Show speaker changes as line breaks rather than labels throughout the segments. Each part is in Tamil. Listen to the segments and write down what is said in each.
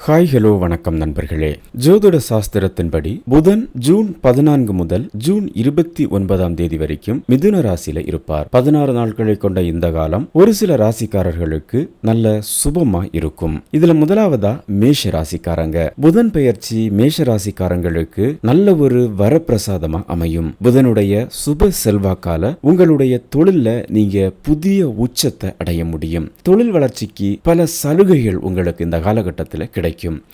ஹாய் ஹலோ வணக்கம் நண்பர்களே. ஜோதிட சாஸ்திரத்தின்படி புதன் ஜூன் 14 முதல் ஜூன் 29ஆம் தேதி வரைக்கும் மிதுன ராசியில இருப்பார். 16 நாட்களை கொண்ட இந்த காலம் ஒரு சில ராசிக்காரர்களுக்கு நல்ல சுபமா இருக்கும். இதுல முதலாவதா மேஷ ராசிக்காரங்க. புதன் பெயர்ச்சி மேஷ ராசிக்காரங்களுக்கு நல்ல ஒரு வரப்பிரசாதமா அமையும். புதனுடைய சுப செல்வாக்கால உங்களுடைய தொழில்ல நீங்க புதிய உச்சத்தை அடைய முடியும். தொழில் வளர்ச்சிக்கு பல சலுகைகள் உங்களுக்கு இந்த காலகட்டத்தில் கிடைக்கும்.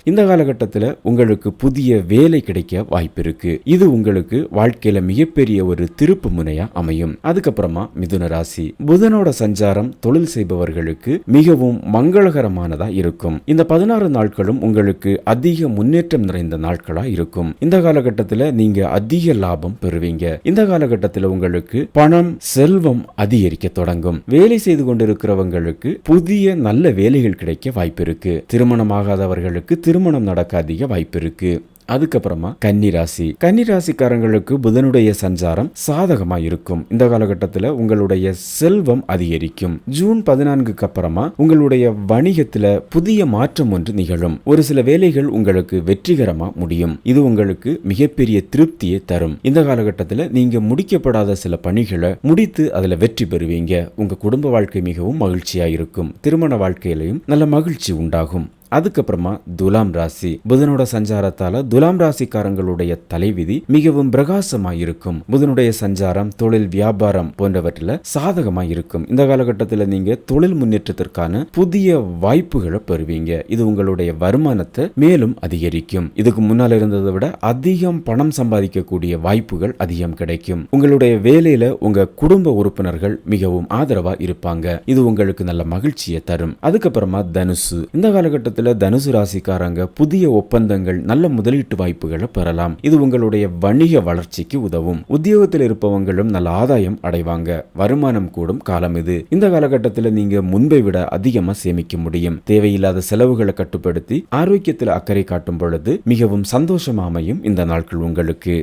இந்த காலகட்டத்தில் உங்களுக்கு புதிய வேலை கிடைக்க வாய்ப்பு இருக்கு. இது உங்களுக்கு வாழ்க்கையில மிகப்பெரிய ஒரு திருப்பு முனையா அமையும். அதுக்கப்புறமா மிதுன ராசி. புதனோட சஞ்சாரம் தொழில் செய்பவர்களுக்கு மிகவும் மங்களகரமானதா இருக்கும். இந்த 16 நாட்களும் உங்களுக்கு அதிக முன்னேற்றம் நிறைந்த நாட்களா இருக்கும். இந்த காலகட்டத்தில் நீங்க அதிக லாபம் பெறுவீங்க. இந்த காலகட்டத்தில் உங்களுக்கு பணம் செல்வம் அதிகரிக்க தொடங்கும். வேலை செய்து கொண்டிருக்கிறவங்களுக்கு புதிய நல்ல வேலைகள் கிடைக்க வாய்ப்பு இருக்கு. திருமணமாகாதவர்களுக்கு திருமணம் நடக்க அதிக வாய்ப்பு இருக்கு. அதுக்கப்புறமா கன்னிராசி. கன்னிராசிக்காரங்களுக்கு புதனுடைய சஞ்சாரம் சாதகமா இருக்கும். இந்த காலகட்டத்தில் உங்களுடைய செல்வம் அதிகரிக்கும். ஜூன் 14க்கு அப்புறமா உங்களுடைய வணிகத்துல புதிய மாற்றம் ஒன்று நிகழும். ஒரு சில வேலைகள் உங்களுக்கு வெற்றிகரமா முடியும். இது உங்களுக்கு மிகப்பெரிய திருப்தியை தரும். இந்த காலகட்டத்தில் நீங்க முடிக்கப்படாத சில பணிகளை முடித்து அதுல வெற்றி பெறுவீங்க. உங்க குடும்ப வாழ்க்கை மிகவும் மகிழ்ச்சியா இருக்கும். திருமண வாழ்க்கையிலையும் நல்ல மகிழ்ச்சி உண்டாகும். அதுக்கப்புறமா துலாம் ராசி. புதனோட சஞ்சாரத்தால துலாம் ராசிக்காரங்களுடைய தலைவிதி மிகவும் பிரகாசமா இருக்கும். புதனுடைய சஞ்சாரம் தொழில் வியாபாரம் போன்றவற்றில் சாதகமா இருக்கும். இந்த காலகட்டத்தில் நீங்க தொழில் முன்னேற்றத்திற்கான புதிய வாய்ப்புகளை பெறுவீங்க. இது உங்களுடைய வருமானத்தை மேலும் அதிகரிக்கும். இதுக்கு முன்னால் இருந்ததை விட அதிகம் பணம் சம்பாதிக்கக்கூடிய வாய்ப்புகள் அதிகம் கிடைக்கும். உங்களுடைய வேலையில உங்க குடும்ப உறுப்பினர்கள் மிகவும் ஆதரவா இருப்பாங்க. இது உங்களுக்கு நல்ல மகிழ்ச்சியை தரும். அதுக்கப்புறமா தனுசு. இந்த காலகட்டத்தில் தனுசு ராசிக்காரங்க புதிய ஒப்பந்தங்கள் நல்ல முதலீட்டு வாய்ப்புகளை பெறலாம். இது உங்களுடைய வணிக வளர்ச்சிக்கு உதவும். உத்தியோகத்தில் இருப்பவங்களும் நல்ல ஆதாயம் அடைவாங்க. வருமானம் கூடும் காலம் இது. இந்த காலகட்டத்தில் நீங்க முன்பை விட அதிகமா சேமிக்க முடியும். தேவையில்லாத செலவுகளை கட்டுப்படுத்தி ஆரோக்கியத்தில் அக்கறை காட்டும் பொழுது மிகவும் சந்தோஷமா அமையும் இந்த நாட்கள் உங்களுக்கு.